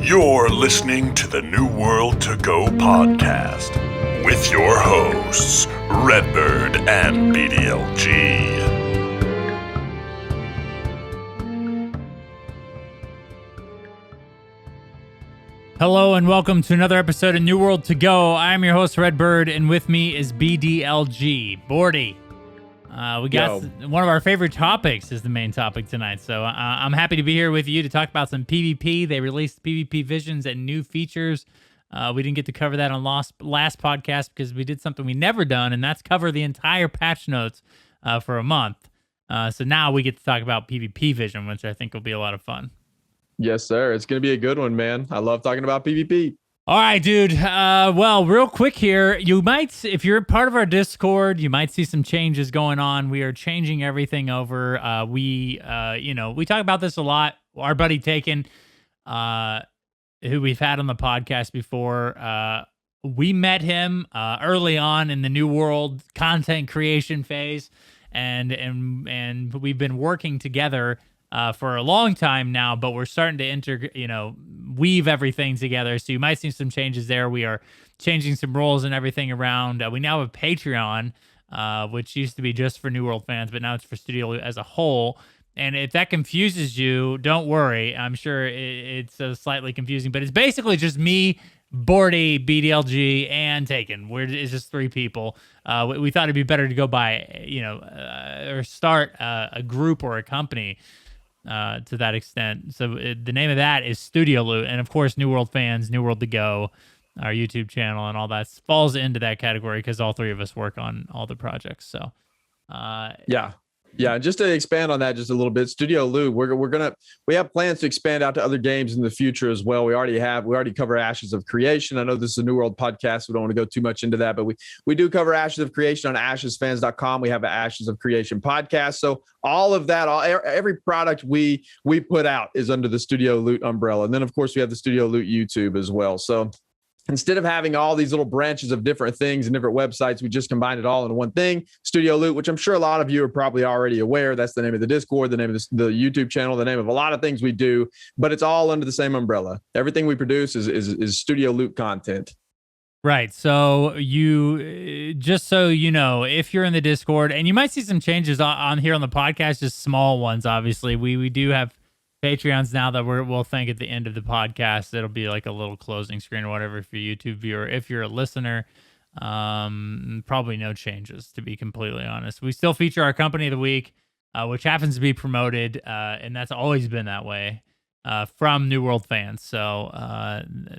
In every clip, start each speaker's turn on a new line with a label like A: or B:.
A: You're listening to the New World to Go podcast with your hosts, Redbyrd and BDLG.
B: Hello and welcome to another episode of New World to Go. I'm your host, Redbyrd, and with me is BDLG. Bordy. We got one of our favorite topics is the main topic tonight, so I'm happy to be here with you to talk about some PvP. They released PvP visions and new features. We didn't get to cover that on last podcast because we did something we never done, and that's cover the entire patch notes for a month. So now we get to talk about PvP vision, which I think will be a lot of fun.
C: Yes, sir. It's going to be a good one, man. I love talking about PvP.
B: All right, dude. Well, real quick here, you might, if you're part of our Discord, you might see some changes going on. We are changing everything over. We talk about this a lot. Our buddy Taken, who we've had on the podcast before, we met him early on in the New World content creation phase, and we've been working together for a long time now, but we're starting to weave everything together. So you might see some changes there. We are changing some roles and everything around. We now have Patreon, which used to be just for New World fans, but now it's for Studio as a whole. And if that confuses you, don't worry. I'm sure it's slightly confusing, but it's basically just me, Bordy, BDLG, and Taken. It's just three people. We thought it'd be better to go by, or start a group or a company to that extent. So the name of that is Studio Loot. And of course, New World fans, New World to Go, our YouTube channel and all that falls into that category because all three of us work on all the projects. So,
C: Yeah, just to expand on that just a little bit, Studio Loot, we have plans to expand out to other games in the future as well. We already cover Ashes of Creation. I know this is a New World podcast. We don't want to go too much into that, but we do cover Ashes of Creation on ashesfans.com. We have an Ashes of Creation podcast. So all of that, every product we put out is under the Studio Loot umbrella. And then of course we have the Studio Loot YouTube as well. So instead of having all these little branches of different things and different websites, we just combined it all in one thing, Studio Loot, which I'm sure a lot of you are probably already aware. That's the name of the Discord, the name of the YouTube channel, the name of a lot of things we do, but it's all under the same umbrella. Everything we produce is Studio Loot content.
B: right. So just so you know, if you're in the Discord, and you might see some changes on here on the podcast, just small ones, obviously. We do have Patreons now that we'll think at the end of the podcast, it'll be like a little closing screen or whatever for your YouTube viewer. If you're a listener, probably no changes, to be completely honest. We still feature our company of the week, which happens to be promoted, and that's always been that way from New World fans. So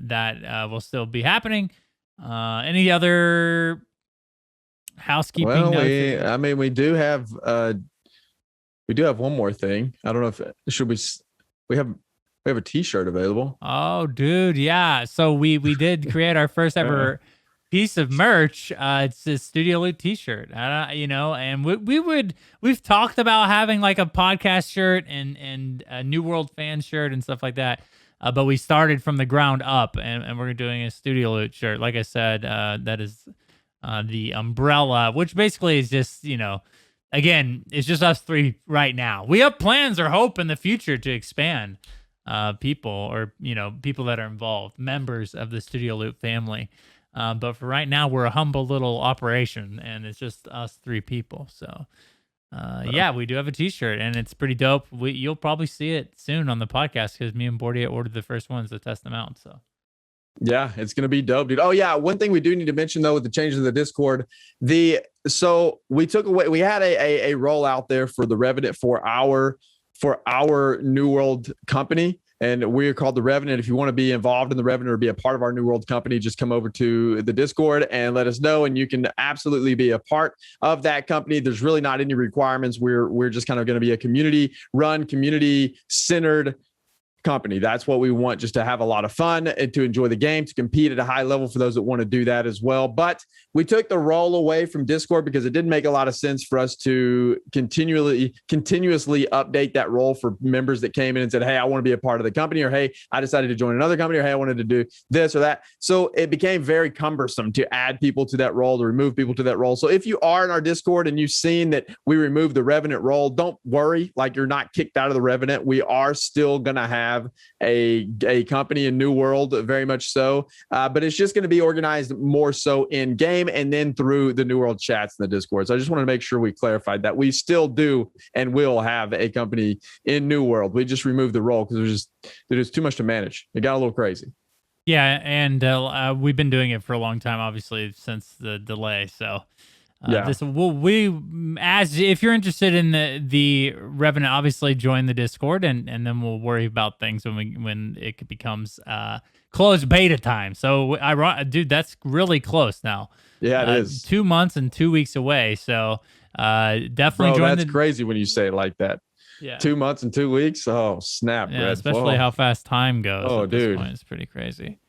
B: that will still be happening. Any other housekeeping notes?
C: We do have one more thing. I don't know if we have a T-shirt available.
B: Oh, dude, yeah. So we did create our first ever piece of merch. It's a Studio Loot T-shirt. And we've talked about having like a podcast shirt and a New World fan shirt and stuff like that. But we started from the ground up, and we're doing a Studio Loot shirt. Like I said, that is the umbrella, which basically is just again, it's just us three right now. We have plans or hope in the future to expand people or, people that are involved, members of the Studio Loot family. But for right now, we're a humble little operation, and it's just us three people. So, we do have a T-shirt, and it's pretty dope. You'll probably see it soon on the podcast because me and Bordy ordered the first ones to test them out. So.
C: Yeah, it's going to be dope, dude. Oh, yeah. One thing we do need to mention, though, with the changes of the Discord, so we took away, we had a roll out there for the Revenant for our New World company. And we're called the Revenant. If you want to be involved in the Revenant or be a part of our New World company, just come over to the Discord and let us know. And you can absolutely be a part of that company. There's really not any requirements. We're just kind of going to be a community-run, community-centered company. That's what we want, just to have a lot of fun and to enjoy the game, to compete at a high level for those that want to do that as well. But we took the role away from Discord because it didn't make a lot of sense for us to continuously update that role for members that came in and said, hey, I want to be a part of the company, or hey, I decided to join another company, or hey, I wanted to do this or that. So it became very cumbersome to add people to that role, to remove people to that role. So if you are in our Discord and you've seen that we removed the Revenant role, don't worry, like you're not kicked out of the Revenant. We are still going to have have a company in New World, very much so. But it's just going to be organized more so in game and then through the New World chats in the Discord. So I just want to make sure we clarified that we still do and will have a company in New World. We just removed the role because there's too much to manage. It got a little crazy.
B: Yeah, and we've been doing it for a long time, obviously, since the delay. So if you're interested in the Revenant, obviously join the Discord, and then we'll worry about things when it becomes closed beta time. So dude, that's really close now.
C: Yeah, it is
B: 2 months and 2 weeks away. So definitely join.
C: That's crazy when you say it like that.
B: Yeah,
C: 2 months and 2 weeks. Oh snap!
B: Yeah, especially how fast time goes.
C: Oh, dude,
B: it's pretty crazy.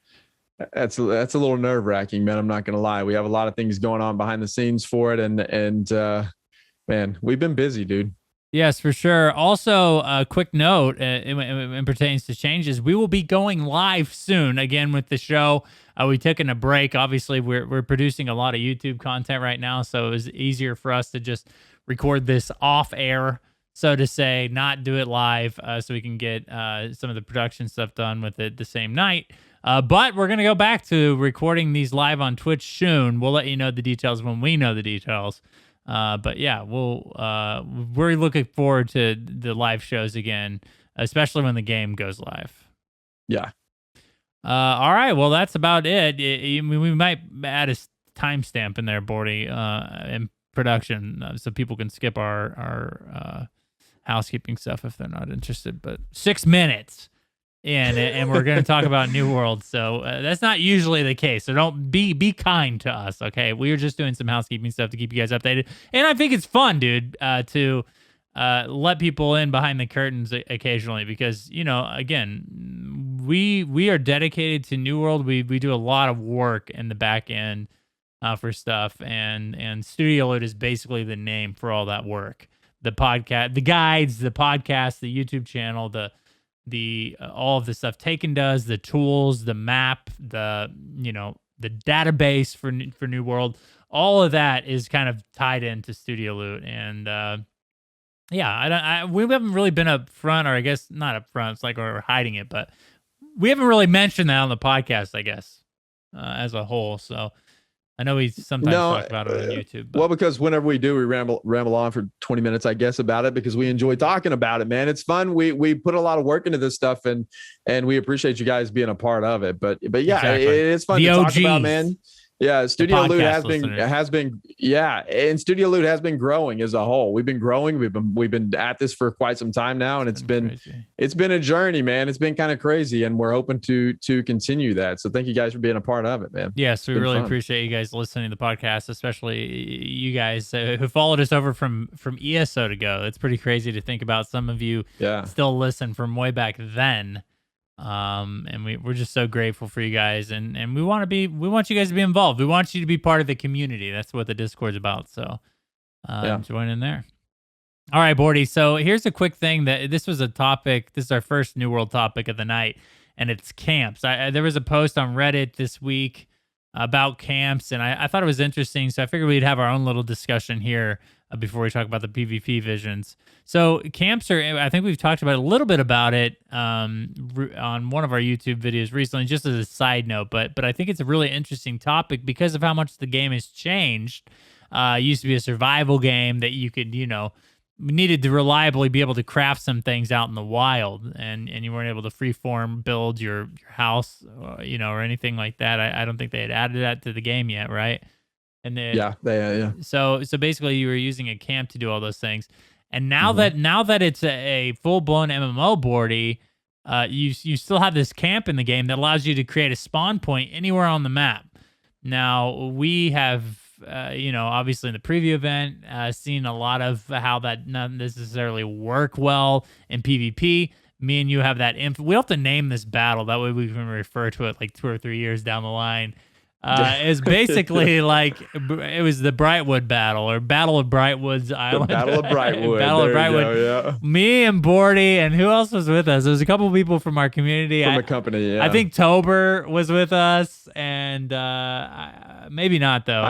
C: That's a little nerve wracking, man. I'm not gonna lie. We have a lot of things going on behind the scenes for it, and man, we've been busy, dude.
B: Yes, for sure. Also, a quick note in pertains to changes. We will be going live soon again with the show. We taken a break. Obviously, we're producing a lot of YouTube content right now, so it was easier for us to just record this off air, so to say, not do it live, so we can get some of the production stuff done with it the same night. But we're going to go back to recording these live on Twitch soon. We'll let you know the details when we know the details. But yeah, we're looking forward to the live shows again, especially when the game goes live.
C: Yeah.
B: All right. Well, that's about it. We might add a timestamp in there, Bordy, in production, so people can skip our housekeeping stuff if they're not interested. But 6 minutes in, and we're going to talk about New World. So that's not usually the case. So don't be kind to us, okay? We are just doing some housekeeping stuff to keep you guys updated, and I think it's fun, dude, to let people in behind the curtains occasionally because again, we are dedicated to New World. We do a lot of work in the back end for stuff, and Studio Loot is basically the name for all that work. The podcast, the guides, the podcast, the YouTube channel, the all of the stuff Taken does, the tools, the map, the database for New World, all of that is kind of tied into Studio Loot, and we haven't really been up front, or I guess not up front. It's like we're hiding it, but we haven't really mentioned that on the podcast, I guess, as a whole. So I know we sometimes talk about it on YouTube. But.
C: Well, because whenever we do, we ramble on for 20 minutes, I guess, about it because we enjoy talking about it, man. It's fun. We put a lot of work into this stuff, and we appreciate you guys being a part of it. But yeah, exactly. It's fun to talk about, man. Yeah, Studio Loot has been and Studio Loot has been growing as a whole. We've been growing. We've been at this for quite some time now, and it's been a journey, man. It's been kind of crazy, and we're hoping to continue that. So thank you guys for being a part of it, man.
B: Yes, we really appreciate you guys listening to the podcast, especially you guys who followed us over from ESO to go. It's pretty crazy to think about. Some of you still listen from way back then. And we're just so grateful for you guys, and we want you guys to be involved. We want you to be part of the community. That's what the Discord's about. So join in there. All right, Bordy. So here's a quick thing that this was a topic. This is our first New World topic of the night, and it's camps. There was a post on Reddit this week about camps, and I thought it was interesting. So I figured we'd have our own little discussion here before we talk about the PvP visions. So camps I think we've talked about a little bit about it on one of our YouTube videos recently, just as a side note, but I think it's a really interesting topic because of how much the game has changed. It used to be a survival game that you could, needed to reliably be able to craft some things out in the wild, and you weren't able to freeform build your house, or anything like that. I don't think they had added that to the game yet, right? And then, So basically, you were using a camp to do all those things, and now that it's a full blown MMO, Bordy, you still have this camp in the game that allows you to create a spawn point anywhere on the map. Now we have, obviously in the preview event, seen a lot of how that not necessarily work well in PvP. Me and you have that we'll have to name this battle, that way we can refer to it like 2 or 3 years down the line. Is basically like it was the Brightwood battle, or Battle of Brightwood's Island.
C: Battle of Brightwood.
B: Battle of Brightwood. Me and Bordy, and who else was with us? There was a couple people from our community.
C: From a company, yeah.
B: I think Tober was with us, and maybe not though.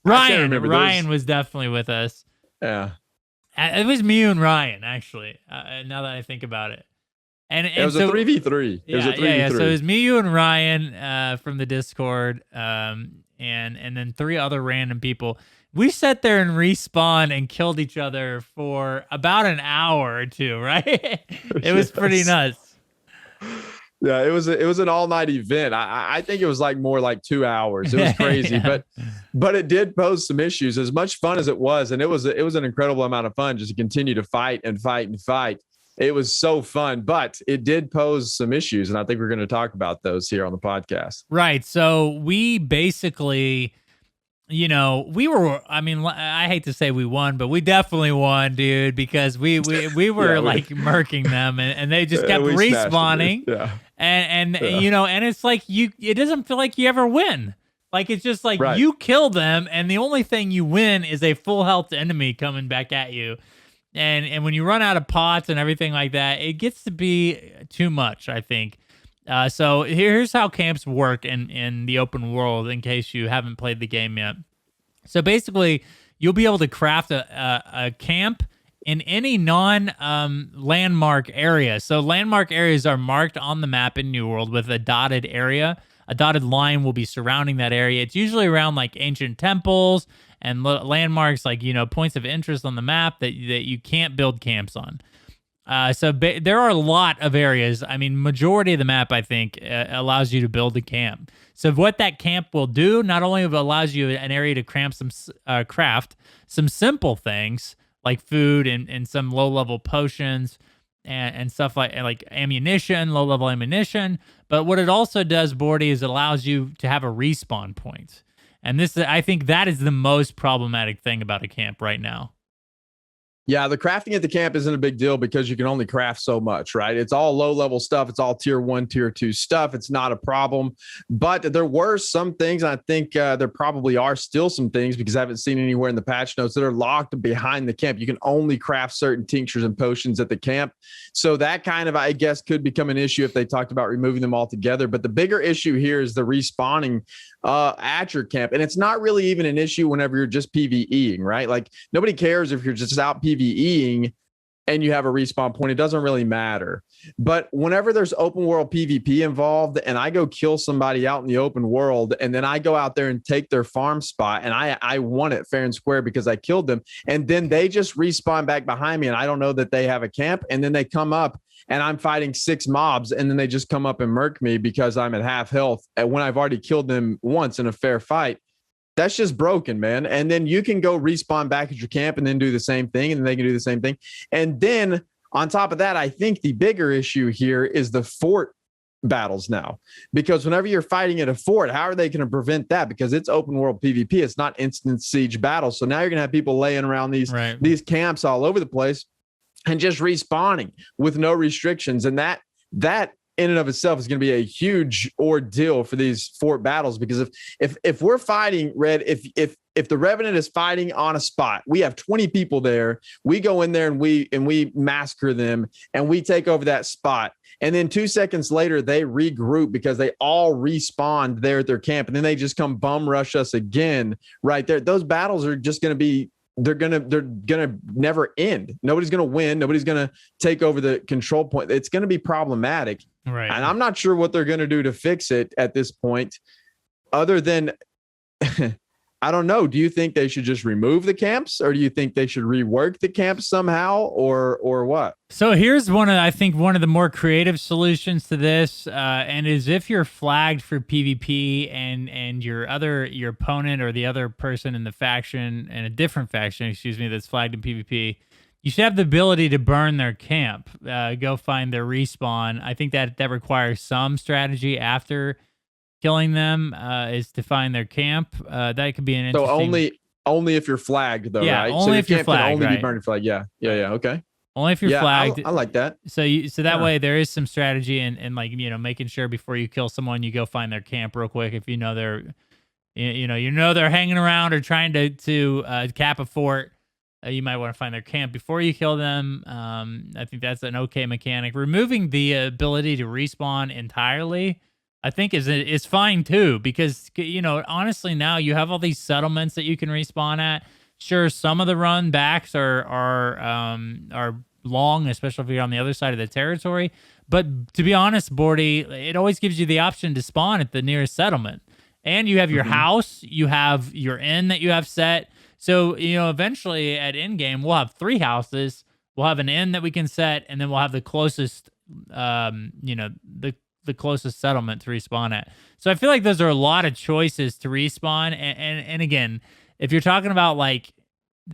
B: Ryan was definitely with us.
C: Yeah.
B: It was me and Ryan, actually, now that I think about it. And
C: It was
B: so,
C: a 3v3. It was a 3v3.
B: Yeah. So it was me, you, and Ryan from the Discord, and then 3 other random people. We sat there and respawned and killed each other for about an hour or 2, right? It was pretty nuts.
C: Yeah, it was an all night event. I think it was like more like 2 hours. It was crazy, but it did pose some issues. As much fun as it was, and it was an incredible amount of fun just to continue to fight and fight and fight. It was so fun, but it did pose some issues, and I think we're going to talk about those here on the podcast.
B: Right. So we basically, we were, I mean, I hate to say we won, but we definitely won, dude, because we were murking them and they just kept respawning.
C: Yeah.
B: And and it's like it doesn't feel like you ever win. Like, it's just like you kill them and the only thing you win is a full health enemy coming back at you. And when you run out of pots and everything like that, it gets to be too much, I think. So here's how camps work in the open world, in case you haven't played the game yet. So basically, you'll be able to craft a camp in any non-landmark area. So landmark areas are marked on the map in New World with a dotted area. A dotted line will be surrounding that area. It's usually around like ancient temples and landmarks, like, points of interest on the map that you can't build camps on. So there are a lot of areas. I mean, majority of the map, I think, allows you to build a camp. So what that camp will do, not only allows you an area to craft some simple things like food and some low-level potions and stuff like ammunition, low-level ammunition, but what it also does, Bordy, is it allows you to have a respawn point. And I think that is the most problematic thing about a camp right now.
C: Yeah, the crafting at the camp isn't a big deal because you can only craft so much, right? It's all low-level stuff. It's all tier 1, tier 2 stuff. It's not a problem. But there were some things, and I think there probably are still some things, because I haven't seen anywhere in the patch notes, that are locked behind the camp. You can only craft certain tinctures and potions at the camp. So that kind of, I guess, could become an issue if they talked about removing them altogether. But the bigger issue here is the respawning at your camp. And it's not really even an issue whenever you're just PvEing, right? Like, nobody cares if you're just out PvEing and you have a respawn point. It doesn't really matter. But whenever there's open world PvP involved and I go kill somebody out in the open world, and then I go out there and take their farm spot, and I won it fair and square because I killed them, and then they just respawn back behind me and I don't know that they have a camp, and then they come up and I'm fighting 6 mobs, and then they just come up and murk me because I'm at half health when I've already killed them once in a fair fight. That's just broken, man. And then you can go respawn back at your camp and then do the same thing, and then they can do the same thing. And then on top of that, I think the bigger issue here is the fort battles now, because whenever you're fighting at a fort, how are they going to prevent that? Because it's open world PvP. It's not instant siege battles. So now you're going to have people laying around these camps all over the place and just respawning with no restrictions. And that in and of itself is going to be a huge ordeal for these fort battles, because if we're fighting, Red, if the Revenant is fighting on a spot, we have 20 people there, we go in there and we massacre them and we take over that spot, and then 2 seconds later they regroup because they all respawned there at their camp, and then they just come bum rush us again right there. Those battles are just going to be, they're gonna never end. Nobody's gonna win. Nobody's gonna take over the control point. It's gonna be problematic,
B: right?
C: And I'm not sure what they're gonna do to fix it at this point, other than I don't know. Do you think they should just remove the camps, or do you think they should rework the camps somehow, or what?
B: So here's one of the more creative solutions to this, and is if you're flagged for PvP and your opponent or the other person in the faction, and a different faction, that's flagged in PvP, you should have the ability to burn their camp, go find their respawn. I think that requires some strategy after killing them, is to find their camp. That could be an interesting...
C: So only if you're flagged, though,
B: yeah,
C: right?
B: Only
C: so
B: if you're flagged,
C: only
B: right?
C: be burned flag. Yeah. Okay.
B: Only if you're flagged.
C: I like that.
B: So that way there is some strategy and like, making sure before you kill someone, you go find their camp real quick. If they're they're hanging around or trying to cap a fort, you might want to find their camp before you kill them. I think that's an okay mechanic. Removing the ability to respawn entirely, I think is fine too, because honestly, now you have all these settlements that you can respawn at. Sure, some of the run backs are long, especially if you're on the other side of the territory. But to be honest, Bordy, it always gives you the option to spawn at the nearest settlement. And you have your house, you have your inn that you have set. So, eventually at end game, we'll have 3 houses. We'll have an inn that we can set, and then we'll have the closest, the closest settlement to respawn at. So I feel like those are a lot of choices to respawn. And again, if you're talking about like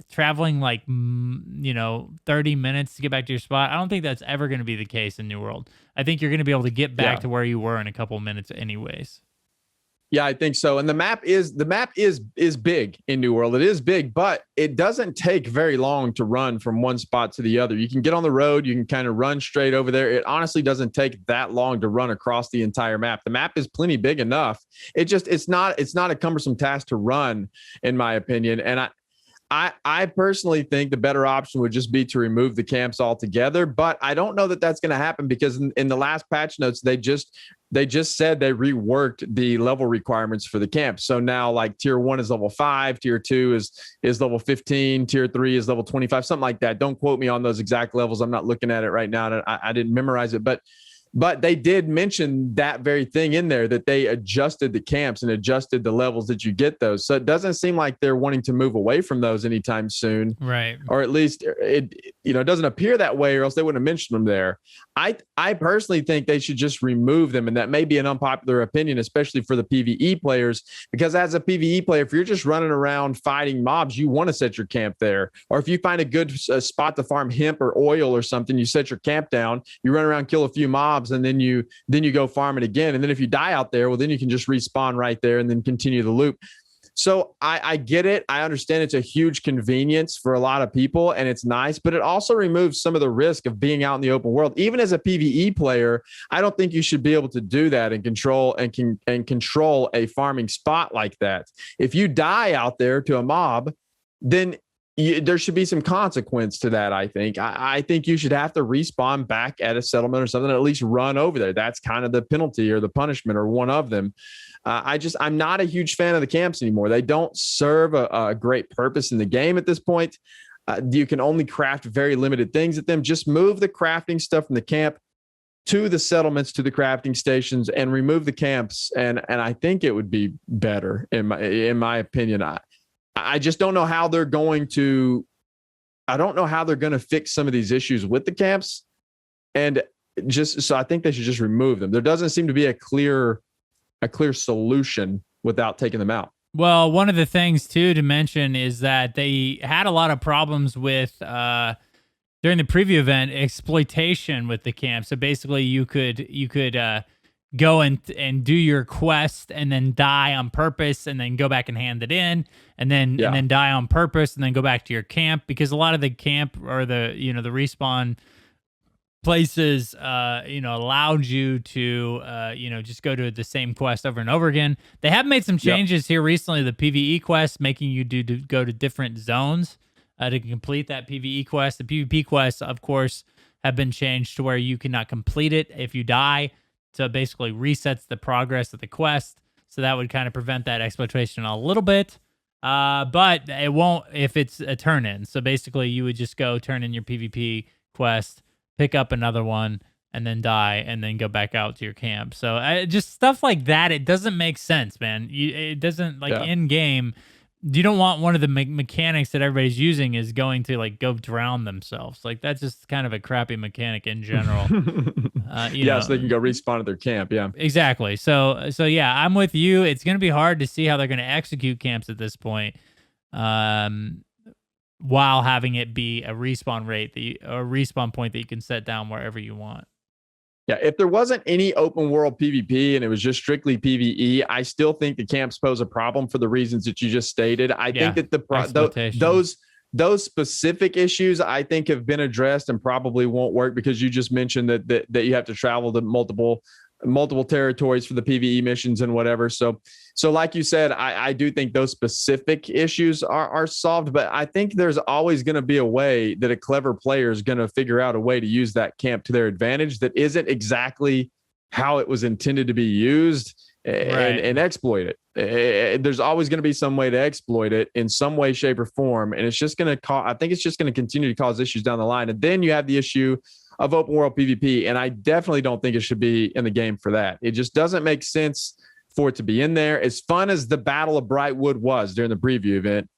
B: traveling 30 minutes to get back to your spot, I don't think that's ever going to be the case in New World. I think you're going to be able to get back to where you were in a couple minutes anyways.
C: Yeah, I think so. And the map is big in New World. It is big, but it doesn't take very long to run from one spot to the other. You can get on the road, you can kind of run straight over there. It honestly doesn't take that long to run across the entire map. The map is plenty big enough. It's not a cumbersome task to run, in my opinion. And I personally think the better option would just be to remove the camps altogether, but I don't know that that's going to happen because in the last patch notes, they just said they reworked the level requirements for the camp. So now like tier 1 is level 5, tier 2 is level 15, tier 3 is level 25, something like that. Don't quote me on those exact levels. I'm not looking at it right now. I didn't memorize it, but they did mention that very thing in there, that they adjusted the camps and adjusted the levels that you get those. So it doesn't seem like they're wanting to move away from those anytime soon.
B: Right.
C: Or at least it doesn't appear that way, or else they wouldn't have mentioned them there. I personally think they should just remove them. And that may be an unpopular opinion, especially for the PvE players, because as a PvE player, if you're just running around fighting mobs, you want to set your camp there. Or if you find a good spot to farm hemp or oil or something, you set your camp down, you run around, kill a few mobs, and then you go farm it again. And then if you die out there, well, then you can just respawn right there and then continue the loop. So I get it. I understand it's a huge convenience for a lot of people and it's nice, but it also removes some of the risk of being out in the open world. Even as a PvE player, I don't think you should be able to do that and control a farming spot like that. If you die out there to a mob, then there should be some consequence to that. I think you should have to respawn back at a settlement or something, at least run over there. That's kind of the penalty or the punishment or one of them. I'm not a huge fan of the camps anymore. They don't serve a great purpose in the game at this point. You can only craft very limited things at them. Just move the crafting stuff from the camp to the settlements, to the crafting stations, and remove the camps. And I think it would be better in my opinion. I just don't know how they're going to fix some of these issues with the camps. And so I think they should just remove them. There doesn't seem to be a clear solution without taking them out.
B: Well, one of the things too to mention is that they had a lot of problems with during the preview event exploitation with the camp. So basically you could go and do your quest and then die on purpose and then go back and hand it in and then die on purpose and then go back to your camp, because a lot of the camp or the respawn places allowed you to just go to the same quest over and over again. They have made some changes here recently, the PvE quest, making you go to different zones to complete that PvE quest. The PvP quests, of course, have been changed to where you cannot complete it if you die. So it basically resets the progress of the quest. So that would kind of prevent that exploitation a little bit. But it won't if it's a turn in. So basically you would just go turn in your PvP quest, pick up another one, and then die, and then go back out to your camp. So just stuff like that. It doesn't make sense, man. It doesn't, in game, you don't want one of the mechanics that everybody's using is going to go drown themselves. That's just kind of a crappy mechanic in general.
C: So they can go respawn at their camp. Yeah,
B: exactly. So yeah, I'm with you. It's going to be hard to see how they're going to execute camps at this point, while having it be a respawn rate a respawn point that you can set down wherever you want.
C: Yeah, if there wasn't any open world PvP and it was just strictly PvE, I still think the camps pose a problem for the reasons that you just stated. I think that those specific issues I think have been addressed and probably won't work, because you just mentioned that you have to travel to multiple territories for the PvE missions and whatever. So like you said, I do think those specific issues are solved, but I think there's always going to be a way that a clever player is going to figure out a way to use that camp to their advantage that isn't exactly how it was intended to be used. and exploit it. There's always going to be some way to exploit it in some way, shape, or form, and it's just going to I think it's just going to continue to cause issues down the line. And then you have the issue of open world PvP, and I definitely don't think it should be in the game for that. It just doesn't make sense for it to be in there. As fun as the Battle of Brightwood was during the preview event,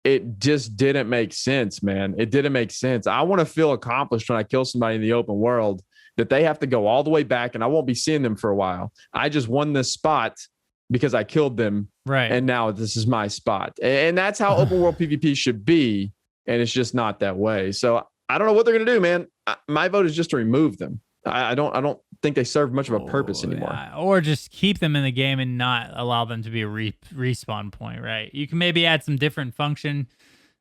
C: it just didn't make sense, man. It didn't make sense. I want to feel accomplished when I kill somebody in the open world, that they have to go all the way back and I won't be seeing them for a while. I just won this spot because I killed them.
B: Right.
C: And now this is my spot. And that's how open world PvP should be. And it's just not that way. So I don't know what they're going to do, man. My vote is just to remove them. I don't think they serve much of a purpose anymore.
B: Yeah. Or just keep them in the game and not allow them to be a respawn point, right? You can maybe add some different function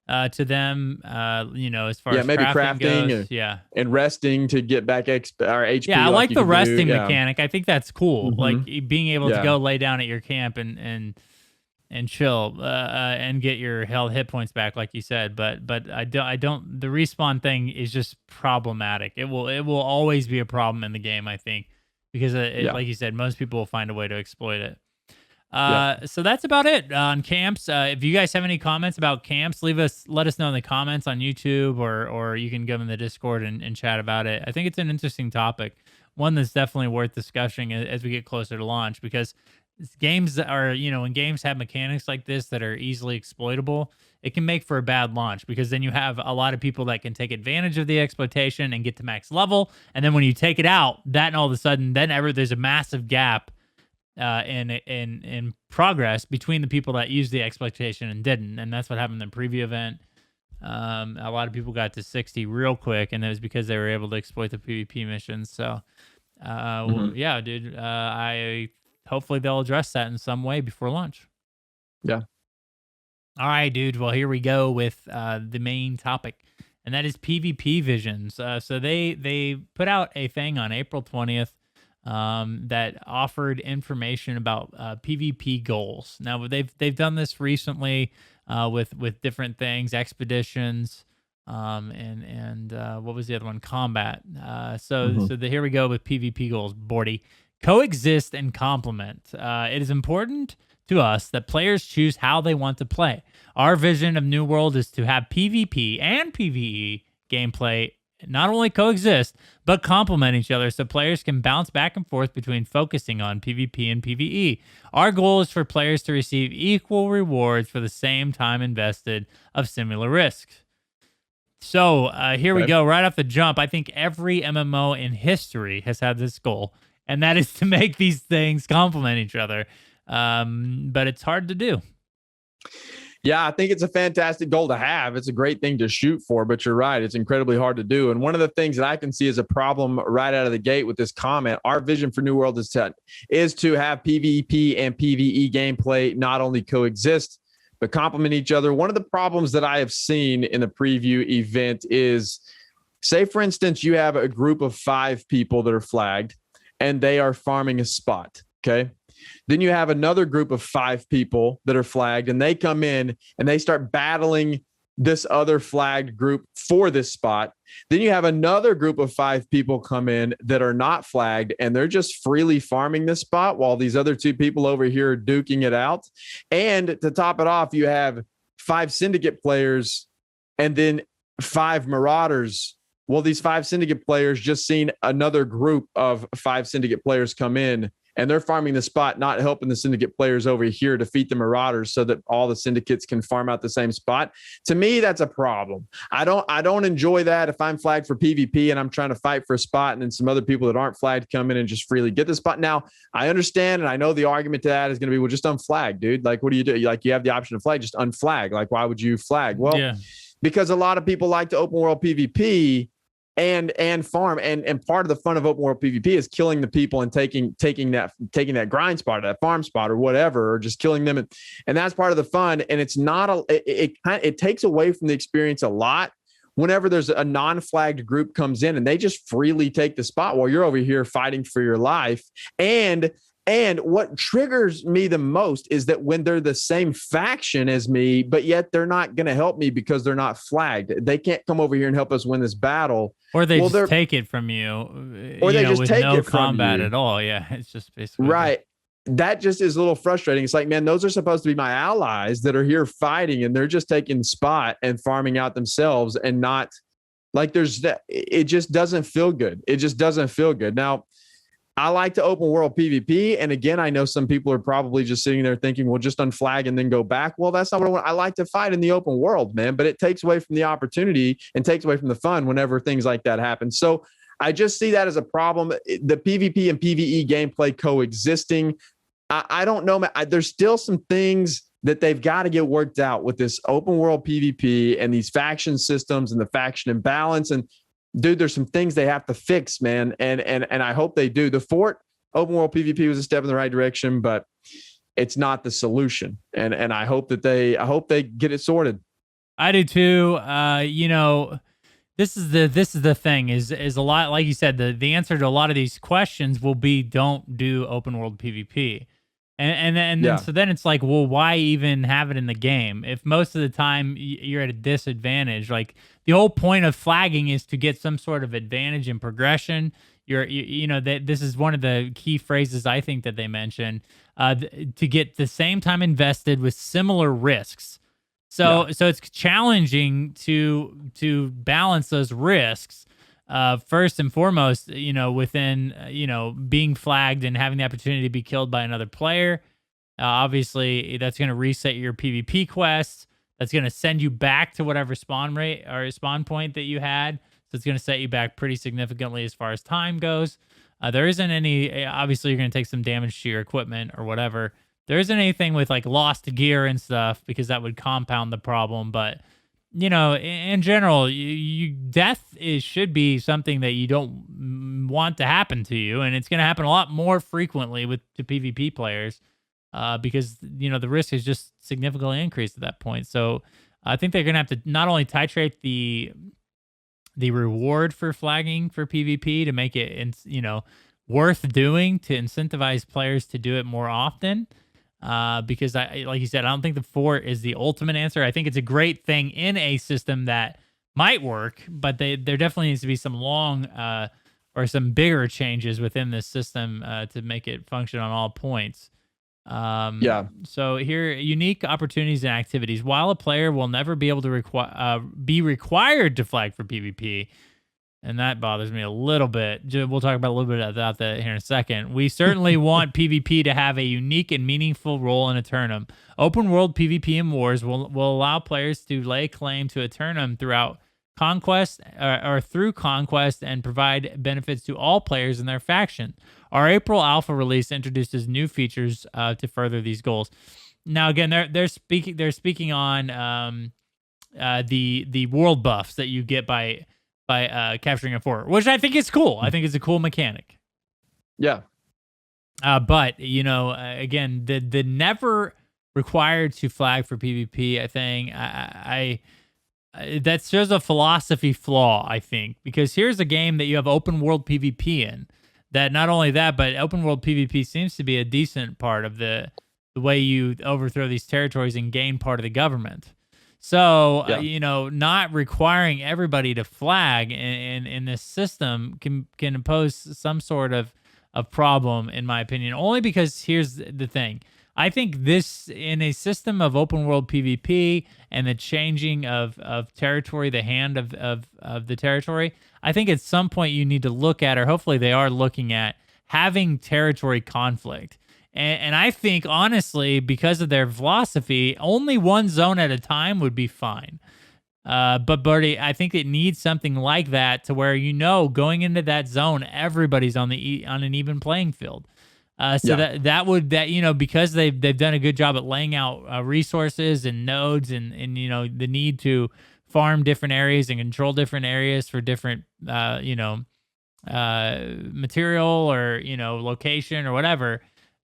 B: to them, as far as
C: maybe
B: crafting goes.
C: And resting to get back HP.
B: Yeah, I like the resting mechanic. I think that's cool.
C: Mm-hmm.
B: Like being able to go lay down at your camp and chill and get your hit points back, like you said. But I don't. The respawn thing is just problematic. It will always be a problem in the game, I think, because like you said, most people will find a way to exploit it. So that's about it on camps. If you guys have any comments about camps, let us know in the comments on YouTube, or you can go in the Discord and chat about it. I think it's an interesting topic, one that's definitely worth discussing as we get closer to launch, because games that are, when games have mechanics like this that are easily exploitable, it can make for a bad launch, because then you have a lot of people that can take advantage of the exploitation and get to max level. And then when you take it out, that all of a sudden, there's a massive gap in progress between the people that used the exploitation and didn't. And that's what happened in the preview event. A lot of people got to 60 real quick, and it was because they were able to exploit the PvP missions. So, yeah, dude, hopefully they'll address that in some way before launch.
C: Yeah.
B: All right, dude. Well, here we go with the main topic, and that is PvP visions. So they put out a thing on April 20th that offered information about PvP goals. Now they've done this recently with different things, expeditions, and what was the other one? Combat. So here we go with PvP goals. Bordy. Coexist and complement. It is important to us that players choose how they want to play. Our vision of New World is to have PvP and PvE gameplay not only coexist, but complement each other so players can bounce back and forth between focusing on PvP and PvE. Our goal is for players to receive equal rewards for the same time invested of similar risks. So here we go, right off the jump. I think every MMO in history has had this goal, and that is to make these things complement each other. But it's hard to do.
C: Yeah, I think it's a fantastic goal to have. It's a great thing to shoot for, but you're right. It's incredibly hard to do. And one of the things that I can see as a problem right out of the gate with this comment, our vision for New World is to have PvP and PvE gameplay not only coexist, but complement each other. One of the problems that I have seen in the preview event is, say, for instance, you have a group of 5 people that are flagged and they are farming a spot, okay? Then you have another group of 5 people that are flagged, and they come in and they start battling this other flagged group for this spot. Then you have another group of 5 people come in that are not flagged, and they're just freely farming this spot while these other 2 people over here are duking it out. And to top it off, you have 5 syndicate players and then 5 marauders. Well, these 5 syndicate players just seen another group of 5 syndicate players come in, and they're farming the spot, not helping the syndicate players over here defeat the marauders so that all the syndicates can farm out the same spot. To me, that's a problem. I don't enjoy that. If I'm flagged for PvP and I'm trying to fight for a spot, and then some other people that aren't flagged come in and just freely get the spot. Now, I understand, and I know the argument to that is going to be, well, just unflag, dude. Like, what do you do? Like, you have the option to flag, just unflag. Like, why would you flag? Well, because a lot of people like to open world PvP and farm, and part of the fun of open world PvP is killing the people and taking that grind spot, or that farm spot, or whatever, or just killing them, and that's part of the fun. And it's not it takes away from the experience a lot whenever there's a non-flagged group comes in and they just freely take the spot while you're over here fighting for your life. And what triggers me the most is that when they're the same faction as me, but yet they're not going to help me because they're not flagged. They can't come over here and help us win this battle.
B: Or they just take it from you.
C: Or they just
B: with
C: take
B: no
C: it from
B: combat
C: you.
B: at all. Yeah, it's just basically
C: right. that just is a little frustrating. It's like, man, those are supposed to be my allies that are here fighting, and they're just taking spot and farming out themselves, and not like there's that. It just doesn't feel good. It just doesn't feel good. Now, I like to open world PvP. And again, I know some people are probably just sitting there thinking, well, just unflag and then go back. Well, that's not what I want. I like to fight in the open world, man, but it takes away from the opportunity and takes away from the fun whenever things like that happen. So I just see that as a problem. The PvP and PvE gameplay coexisting. I don't know. There's still some things that they've got to get worked out with this open world PvP and these faction systems and the faction imbalance. And dude, there's some things they have to fix, man. And I hope they do. The Fort open world PvP was a step in the right direction, but it's not the solution. And I hope they get it sorted.
B: I do too. This is the thing is a lot, like you said, the answer to a lot of these questions will be don't do open world PvP. So then it's like, well, why even have it in the game if most of the time you're at a disadvantage? Like the whole point of flagging is to get some sort of advantage in progression. This is one of the key phrases I think that they mention, to get the same time invested with similar risks. So it's challenging to balance those risks. First and foremost, within, being flagged and having the opportunity to be killed by another player. Obviously, that's going to reset your PvP quests. That's going to send you back to whatever spawn rate or spawn point that you had. So it's going to set you back pretty significantly as far as time goes. There isn't any, obviously, you're going to take some damage to your equipment or whatever. There isn't anything with like lost gear and stuff because that would compound the problem. But in general, death should be something that you don't want to happen to you, and it's going to happen a lot more frequently to PvP players because the risk is just significantly increased at that point. So I think they're going to have to not only titrate the reward for flagging for PvP to make it worth doing, to incentivize players to do it more often. Because like you said, I don't think the fort is the ultimate answer. I think it's a great thing in a system that might work, but there definitely needs to be some long or some bigger changes within this system to make it function on all points. So here, unique opportunities and activities. While a player will never be able to be required to flag for PvP, and that bothers me a little bit. We'll talk about a little bit about that here in a second. We certainly want PvP to have a unique and meaningful role in a tournament. Open world PvP and wars will allow players to lay claim to a tournament throughout conquest or through conquest and provide benefits to all players in their faction. Our April alpha release introduces new features to further these goals. Now, again, they're speaking on the world buffs that you get by capturing a fort, which I think is cool. I think it's a cool mechanic.
C: Yeah.
B: But again, the never required to flag for PvP, I think I that shows a philosophy flaw, I think, because here's a game that you have open world PvP in. That not only that, but open world PvP seems to be a decent part of the way you overthrow these territories and gain part of the government. So, not requiring everybody to flag in this system can impose some sort of problem, in my opinion, only because here's the thing. I think this, in a system of open world PvP and the changing of territory, the hand of the territory, I think at some point you need to look at, or hopefully they are looking at, having territory conflict. And I think, honestly, because of their philosophy, only one zone at a time would be fine. But Birdie, I think it needs something like that to where, going into that zone, everybody's on an even playing field. Because they've done a good job at laying out resources and nodes and the need to farm different areas and control different areas for different material or location or whatever.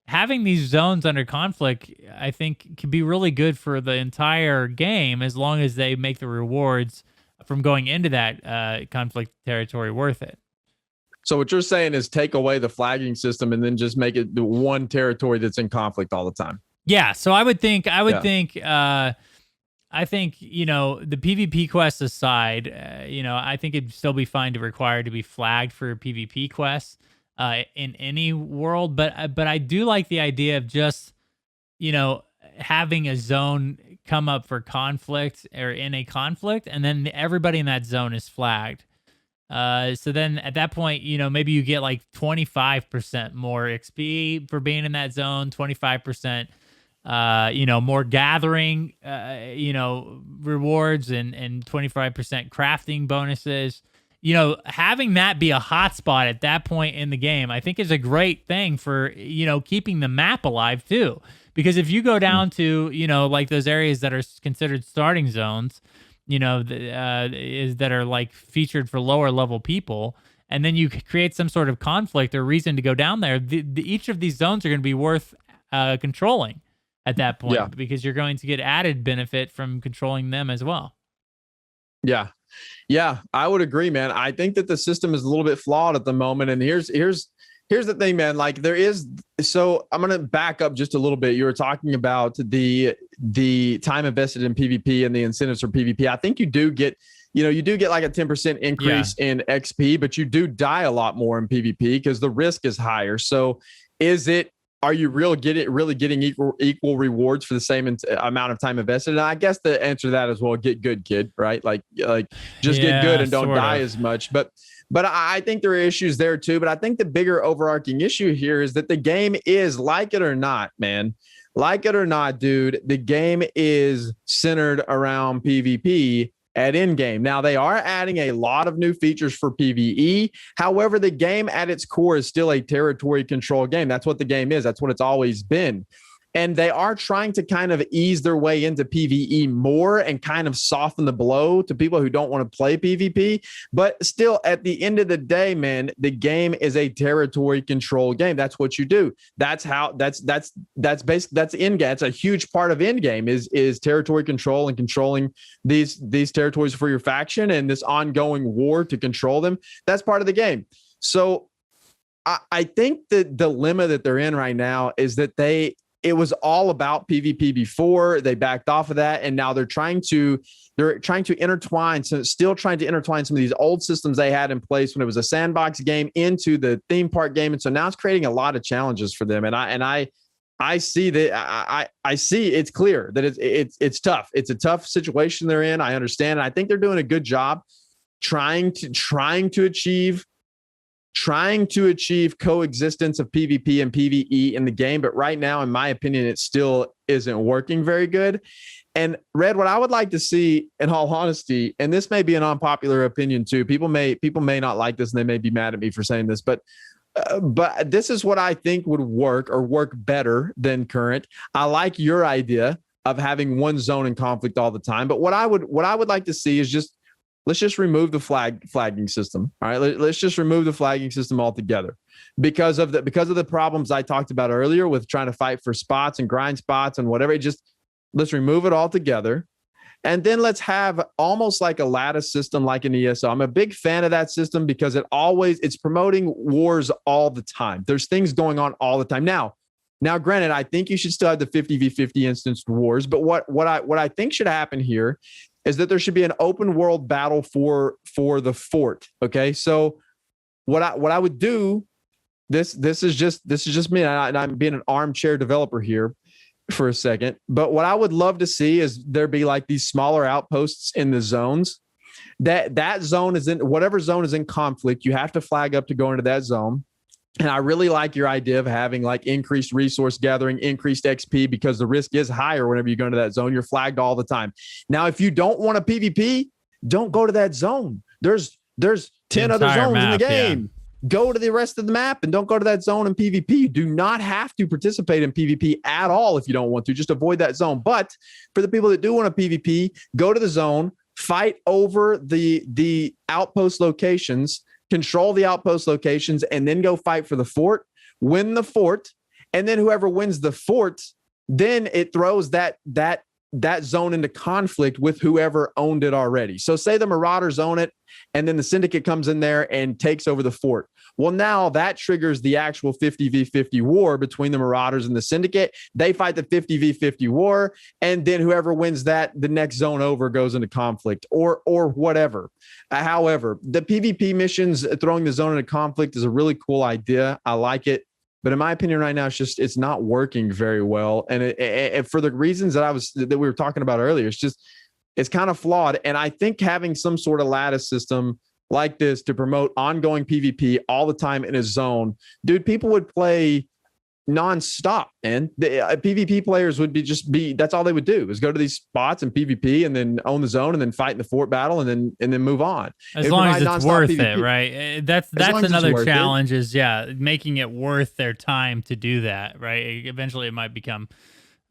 B: Having these zones under conflict, I think, could be really good for the entire game as long as they make the rewards from going into that conflict territory worth it.
C: So what you're saying is take away the flagging system and then just make it the one territory that's in conflict all the time.
B: Yeah. So I think the PvP quests aside, I think it'd still be fine to require to be flagged for PvP quests. in any world. But I do like the idea of just, having a zone come up for conflict or in a conflict, and then everybody in that zone is flagged. So then at that point, maybe you get like 25% more XP for being in that zone, 25%, more gathering, rewards and 25% crafting bonuses. Having that be a hotspot at that point in the game, I think is a great thing for, keeping the map alive too. Because if you go down to, like those areas that are considered starting zones, that are like featured for lower level people, and then you create some sort of conflict or reason to go down there, each of these zones are going to be worth controlling at that point, because you're going to get added benefit from controlling them as well.
C: Yeah, I would agree, man. I think that the system is a little bit flawed at the moment. And here's the thing, man. Like so I'm going to back up just a little bit. You were talking about the time invested in PvP and the incentives for PvP. I think you do get like a 10% increase in XP, but you do die a lot more in PvP because the risk is higher. So are you really getting equal rewards for the same amount of time invested? And I guess the answer to that is, well, get good, kid, right? Like just get good and don't die as much. But I think there are issues there too. But I think the bigger overarching issue here is that the game is, like it or not, man, like it or not, dude, the game is centered around PvP at in-game. Now, they are adding a lot of new features for PvE. However, the game at its core is still a territory control game. That's what the game is. That's what it's always been. And they are trying to kind of ease their way into PvE more and kind of soften the blow to people who don't want to play PvP. But still, at the end of the day, man, the game is a territory control game. That's what you do. That's basic. That's in game. That's a huge part of in game is territory control and controlling these territories for your faction and this ongoing war to control them. That's part of the game. So I think the dilemma that they're in right now is that it was all about PvP before. They backed off of that, and now they're trying to intertwine some of these old systems they had in place when it was a sandbox game into the theme park game, and so now it's creating a lot of challenges for them. And I see that I see it's clear that it's tough. It's a tough situation they're in. I understand. And I think they're doing a good job trying to achieve coexistence of PvP and PvE in the game. But right now, in my opinion, it still isn't working very good. And Red, what I would like to see, in all honesty, and this may be an unpopular opinion too, people may not like this and they may be mad at me for saying this, but this is what I think would work better than current. I like your idea of having one zone in conflict all the time. But what I would like to see is let's just remove the flagging system. All right. Let's just remove the flagging system altogether because of the problems I talked about earlier with trying to fight for spots and grind spots and whatever. Let's remove it altogether. And then let's have almost like a lattice system, like an ESO. I'm a big fan of that system because it's promoting wars all the time. There's things going on all the time. Now, granted, I think you should still have the 50v50 instanced wars, but what I think should happen here is that there should be an open world battle for the fort. Okay. So what I would do, this is just me, and I'm being an armchair developer here for a second, but what I would love to see is there be like these smaller outposts in the zones. That zone is in whatever zone is in conflict. You have to flag up to go into that zone. And I really like your idea of having like increased resource gathering, increased XP, because the risk is higher whenever you go into that zone. You're flagged all the time. Now, if you don't want a PvP, don't go to that zone. There's 10 other zones in the game. Yeah. Go to the rest of the map and don't go to that zone in PvP. You do not have to participate in PvP at all if you don't want to. Just avoid that zone. But for the people that do want a PvP, go to the zone, fight over the outpost locations, control the outpost locations, and then go fight for the fort, win the fort, and then whoever wins the fort, then it throws that that zone into conflict with whoever owned it already. So say the Marauders own it, and then the Syndicate comes in there and takes over the fort. Well, now that triggers the actual 50v50 war between the Marauders and the Syndicate. They fight the 50v50 war, and then whoever wins that, the next zone over goes into conflict or whatever. However, the PvP missions, throwing the zone into conflict, is a really cool idea. I like it. But in my opinion, right now, it's not working very well. And it, for the reasons that we were talking about earlier, it's kind of flawed. And I think having some sort of lattice system like this to promote ongoing PvP all the time in a zone, dude, people would play nonstop, man. The PvP players would be that's all they would do, is go to these spots and PvP and then own the zone and then fight in the fort battle and then move on.
B: As long as it's worth PvP. It, right? That's another challenge is making it worth their time to do that, right? Eventually it might become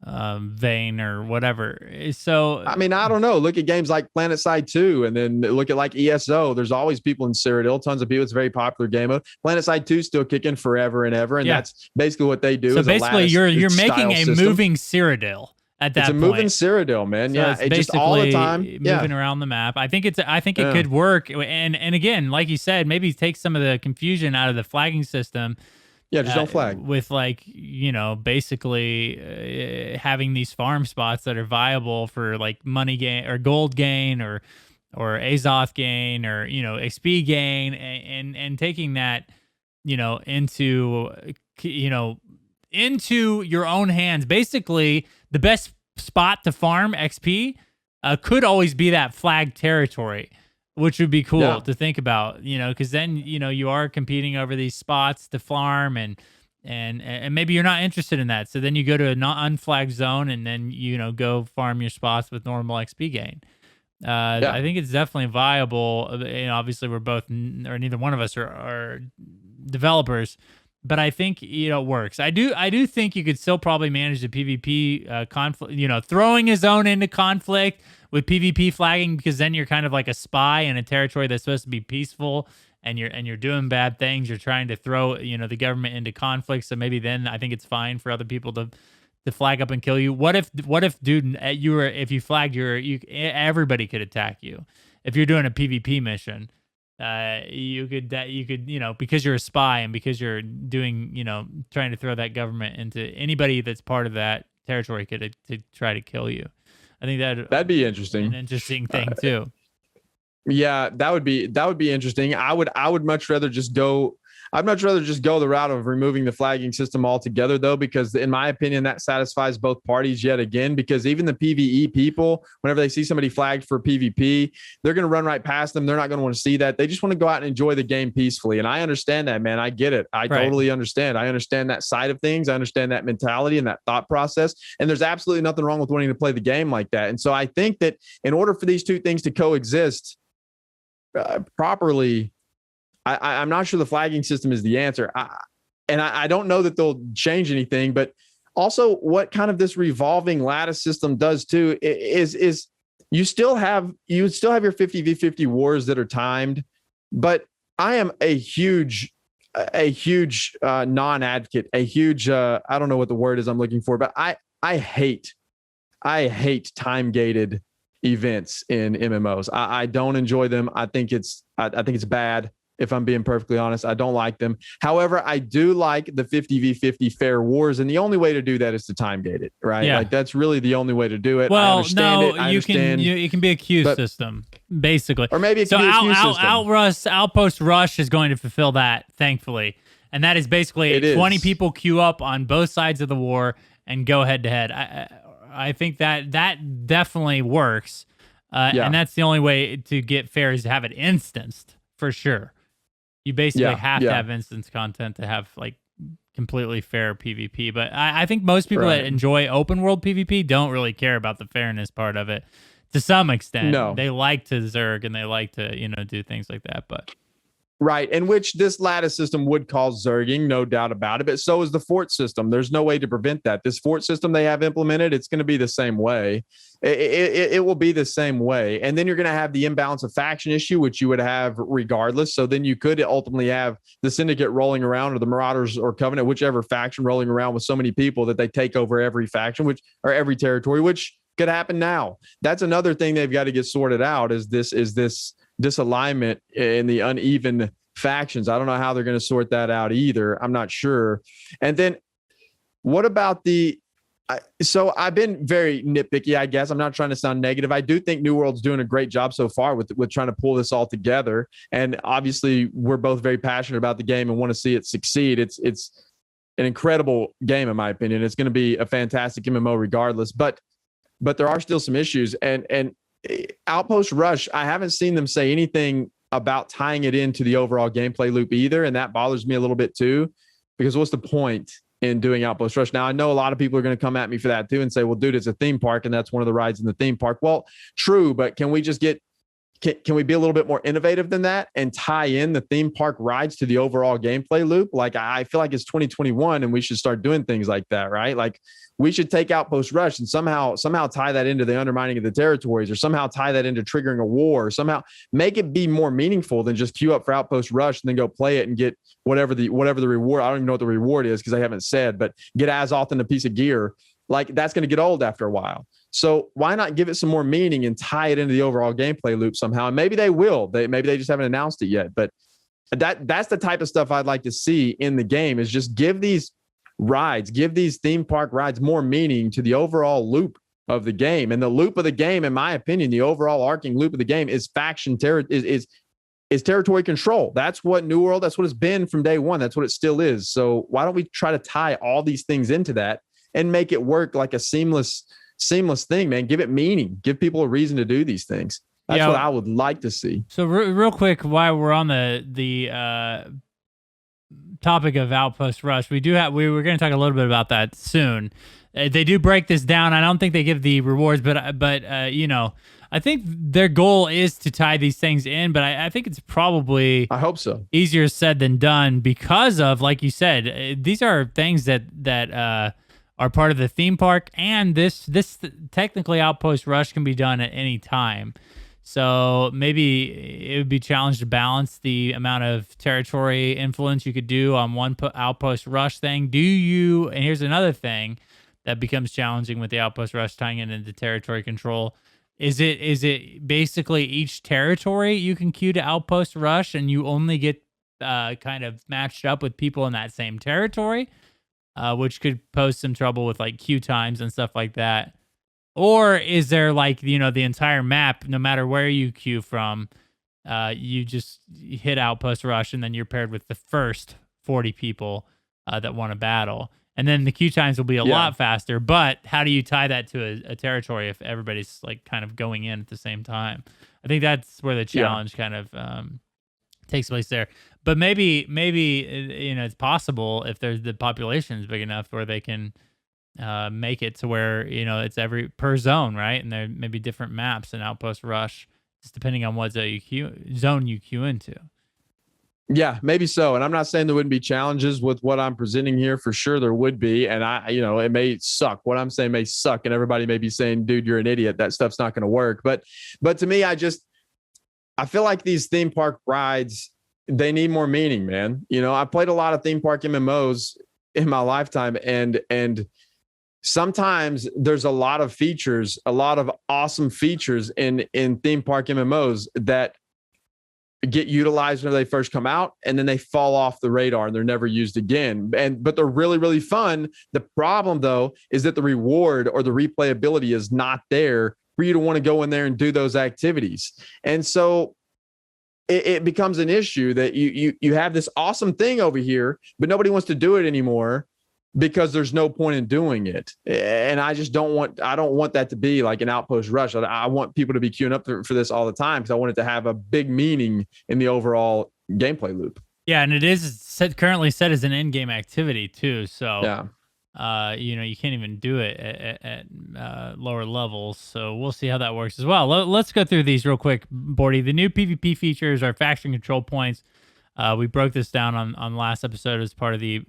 B: vain or whatever. So
C: I mean, I don't know. Look at games like PlanetSide 2, and then look at like ESO. There's always people in Cyrodiil, tons of people. It's a very popular game mode. PlanetSide 2 still kicking forever and ever, and that's basically what they do.
B: So basically, you're making a moving Cyrodiil at that point. It's a
C: moving Cyrodiil, man. So it's just all the time
B: moving around the map. I think it could work. And again, like you said, maybe take some of the confusion out of the flagging system.
C: Yeah, just don't flag.
B: With basically having these farm spots that are viable for like money gain or gold gain or Azoth gain or XP gain, and taking that into your own hands. Basically, the best spot to farm XP could always be that flag territory, which would be cool to think about, because then, you are competing over these spots to farm and maybe you're not interested in that. So then you go to an unflagged zone and then, go farm your spots with normal XP gain. I think it's definitely viable. Obviously we're both, or neither one of us are developers, but I think, it works. I do think you could still probably manage the PvP conflict, throwing a zone into conflict with PvP flagging, because then you're kind of like a spy in a territory that's supposed to be peaceful, and you're doing bad things. You're trying to throw the government into conflict. So maybe then I think it's fine for other people to flag up and kill you. What if dude, if you flagged everybody could attack you if you're doing a PvP mission. You could because you're a spy and because you're doing trying to throw that government into anybody that's part of that territory could to try to kill you. I think that'd be interesting. An interesting thing too.
C: Yeah, that would be interesting. I would much rather just go. I'd much rather just go the route of removing the flagging system altogether, though, because in my opinion, that satisfies both parties yet again, because even the PvE people, whenever they see somebody flagged for PvP, they're going to run right past them. They're not going to want to see that. They just want to go out and enjoy the game peacefully. And I understand that, man. I get it. I totally understand. I understand that side of things. I understand that mentality and that thought process. And there's absolutely nothing wrong with wanting to play the game like that. And so I think that in order for these two things to coexist properly, I'm not sure the flagging system is the answer. I don't know that they'll change anything, but also what kind of this revolving lattice system does too is you would still have your 50v50 wars that are timed, but I am a huge non-advocate, I don't know what the word is I'm looking for, but I hate time-gated events in MMOs. I don't enjoy them. I think it's bad. If I'm being perfectly honest, I don't like them. However, I do like the 50v50 fair wars, and the only way to do that is to time gate it, right?
B: Yeah.
C: Like that's really the only way to do it.
B: Well, it can be a queue system, basically,
C: or maybe it can be a queue system.
B: Outpost Rush is going to fulfill that, thankfully, and that is basically 20 people queue up on both sides of the war and go head to head. I think that definitely works, and that's the only way to get fair is to have it instanced for sure. You basically have to have instance content to have like completely fair PvP. But I think most people that enjoy open world PvP don't really care about the fairness part of it to some extent.
C: No.
B: They like to zerg and they like to, do things like that. But
C: right, in which this lattice system would cause zerging, no doubt about it. But so is the fort system. There's no way to prevent that. This fort system they have implemented, it's going to be the same way. It will be the same way. And then you're going to have the imbalance of faction issue, which you would have regardless. So then you could ultimately have the Syndicate rolling around, or the Marauders or Covenant, whichever faction rolling around with so many people that they take over every faction, or every territory, which Could happen now. That's another thing they've got to get sorted out is this disalignment in the uneven factions. I don't know how they're going to sort that out either. I'm not sure. And then what about so I've been very nitpicky, I guess. I'm not trying to sound negative. I do think New World's doing a great job so far with trying to pull this all together. And obviously we're both very passionate about the game and want to see it succeed. It's an incredible game, in my opinion. It's going to be a fantastic MMO regardless, but there are still some issues. And Outpost Rush, I haven't seen them say anything about tying it into the overall gameplay loop either. And that bothers me a little bit too, because what's the point in doing Outpost Rush? Now, I know a lot of people are going to come at me for that too and say, well, dude, it's a theme park and that's one of the rides in the theme park. Well, true, but can we just can we be a little bit more innovative than that and tie in the theme park rides to the overall gameplay loop? Like, I feel like it's 2021 and we should start doing things like that, right? Like, we should take Outpost Rush and somehow tie that into the undermining of the territories, or somehow tie that into triggering a war, or somehow make it be more meaningful than just queue up for Outpost Rush and then go play it and get whatever the reward. I don't even know what the reward is because I haven't said, but get Azoth and a piece of gear. Like, that's going to get old after a while. So why not give it some more meaning and tie it into the overall gameplay loop somehow? And maybe they will. Maybe they just haven't announced it yet. But that's the type of stuff I'd like to see in the game, is just give these theme park rides more meaning to the overall loop of the game. And the loop of the game, in my opinion, the overall arcing loop of the game is is territory control. That's what New World, that's what it's been from day one. That's what it still is. So why don't we try to tie all these things into that and make it work like a seamless thing, man? Give it meaning. Give people a reason to do these things. That's what I would like to see.
B: So real quick, while we're on the topic of Outpost Rush, we were going to talk a little bit about that soon. They do break this down. I don't think they give the rewards, but you know, I think their goal is to tie these things in, but I think it's probably,
C: I hope so,
B: easier said than done because of, like you said, these are things that are part of the theme park, and this technically Outpost Rush can be done at any time. So maybe it would be challenged to balance the amount of territory influence you could do on one Outpost Rush thing. And here's another thing that becomes challenging with the Outpost Rush tying it into territory control. Is it basically each territory you can queue to Outpost Rush and you only get kind of matched up with people in that same territory, which could pose some trouble with like queue times and stuff like that? Or is there, like, you know, the entire map, no matter where you queue from, you just hit Outpost Rush and then you're paired with the first 40 people that want to battle? And then the queue times will be a lot faster. But how do you tie that to a territory if everybody's like kind of going in at the same time? I think that's where the challenge kind of takes place there. But maybe you know, it's possible if the population is big enough where they can make it to where, you know, it's per zone, right? And there may be different maps in Outpost Rush, just depending on what zone you queue into.
C: Yeah, maybe so. And I'm not saying there wouldn't be challenges with what I'm presenting here. For sure there would be. And it may suck. What I'm saying may suck. And everybody may be saying, dude, you're an idiot. That stuff's not going to work. But to me, I feel like these theme park rides, they need more meaning, man. You know, I played a lot of theme park MMOs in my lifetime, and sometimes there's a lot of features, a lot of awesome features in theme park MMOs that get utilized when they first come out, and then they fall off the radar and they're never used again. But they're really, really fun. The problem, though, is that the reward or the replayability is not there for you to want to go in there and do those activities. And so it becomes an issue that you have this awesome thing over here, but nobody wants to do it anymore because there's no point in doing it. And I don't want that to be like an Outpost Rush. I want people to be queuing up for this all the time, because I want it to have a big meaning in the overall gameplay loop. Yeah,
B: and it is currently set as an in-game activity too. So you know, you can't even do it at lower levels. So we'll see how that works as well. Let's go through these real quick, Bordy. The new PvP features are faction control points. We broke this down on last episode as part of the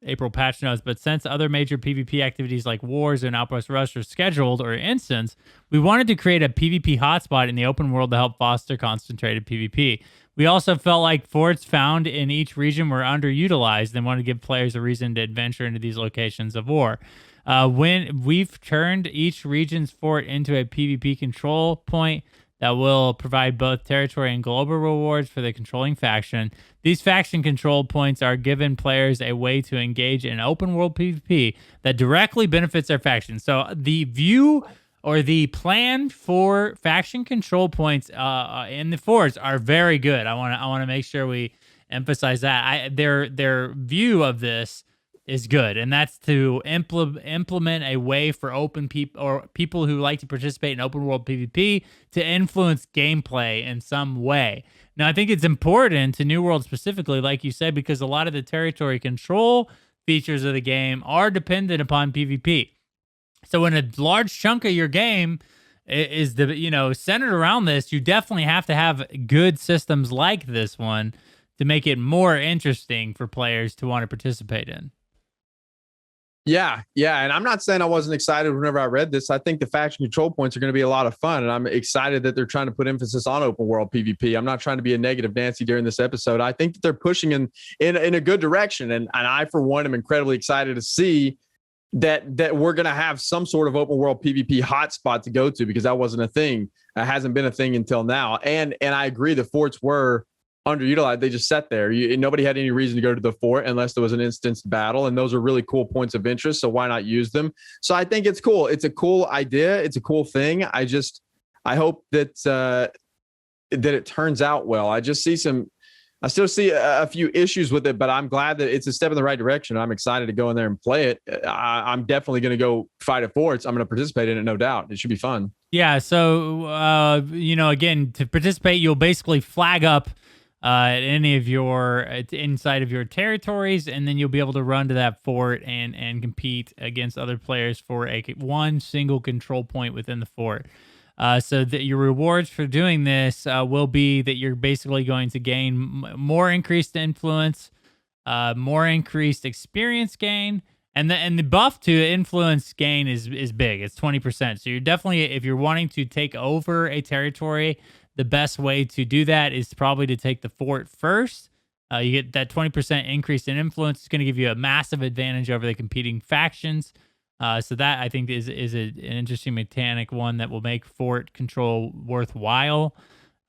B: April patch notes, but since other major PvP activities like wars and Outpost Rush are scheduled or instanced, we wanted to create a PvP hotspot in the open world to help foster concentrated PvP. We also felt like forts found in each region were underutilized and wanted to give players a reason to adventure into these locations of war. When we've turned each region's fort into a PvP control point that will provide both territory and global rewards for the controlling faction. These faction control points are giving players a way to engage in open world PvP that directly benefits their faction. So the view or the plan for faction control points in the forts are very good. I want to make sure we emphasize that. Their view of this is good, and that's to implement a way for open people or people who like to participate in open world PvP to influence gameplay in some way. Now, I think it's important to New World specifically, like you said, because a lot of the territory control features of the game are dependent upon PvP. So when a large chunk of your game is centered around this, you definitely have to have good systems like this one to make it more interesting for players to want to participate in.
C: Yeah. And I'm not saying I wasn't excited whenever I read this. I think the faction control points are going to be a lot of fun. And I'm excited that they're trying to put emphasis on open world PvP. I'm not trying to be a negative Nancy during this episode. I think that they're pushing in a good direction. And I, for one, am incredibly excited to see that we're going to have some sort of open world PvP hotspot to go to, because that wasn't a thing. It hasn't been a thing until now. And I agree, the forts were underutilized. They just sat there. Nobody had any reason to go to the fort unless there was an instanced battle, and those are really cool points of interest. So why not use them? So I think it's cool. It's a cool idea. It's a cool thing. I hope that it turns out well. I still see a few issues with it, but I'm glad that it's a step in the right direction. I'm excited to go in there and play it. I'm definitely going to go fight at forts. I'm going to participate in it, no doubt. It should be fun. Yeah.
B: So again, to participate, you'll basically flag up at any of your inside of your territories, and then you'll be able to run to that fort and compete against other players for one single control point within the fort. So that your rewards for doing this will be that you're basically going to gain more increased influence, more increased experience gain, and the buff to influence gain is big. It's 20%. So you're definitely, if you're wanting to take over a territory, the best way to do that is probably to take the fort first. You get that 20% increase in influence. It's going to give you a massive advantage over the competing factions. So that, I think, is an interesting mechanic, one that will make fort control worthwhile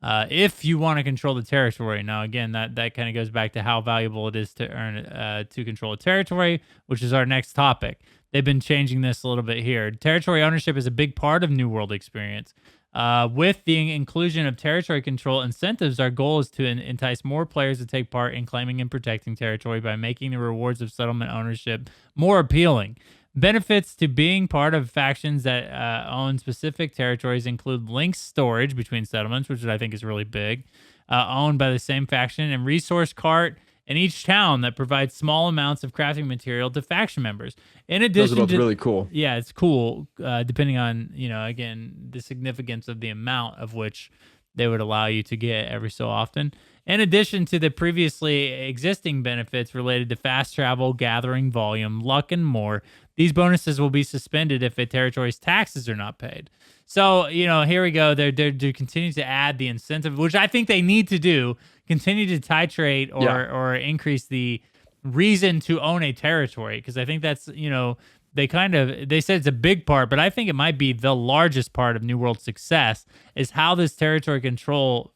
B: if you want to control the territory. Now, again, that kind of goes back to how valuable it is to earn to control a territory, which is our next topic. They've been changing this a little bit here. Territory ownership is a big part of New World experience. With the inclusion of territory control incentives, our goal is to entice more players to take part in claiming and protecting territory by making the rewards of settlement ownership more appealing. Benefits to being part of factions that own specific territories include links storage between settlements, which I think is really big, owned by the same faction, and resource cart in each town that provides small amounts of crafting material to faction members. In addition,
C: those are both really cool.
B: Yeah, it's cool, depending on, again, the significance of the amount of which they would allow you to get every so often. In addition to the previously existing benefits related to fast travel, gathering volume, luck, and more, these bonuses will be suspended if a territory's taxes are not paid. So, here we go. They're continuing to add the incentive, which I think they need to do, continue to titrate or increase the reason to own a territory, because I think that's, they said it's a big part, but I think it might be the largest part of New World success is how this territory control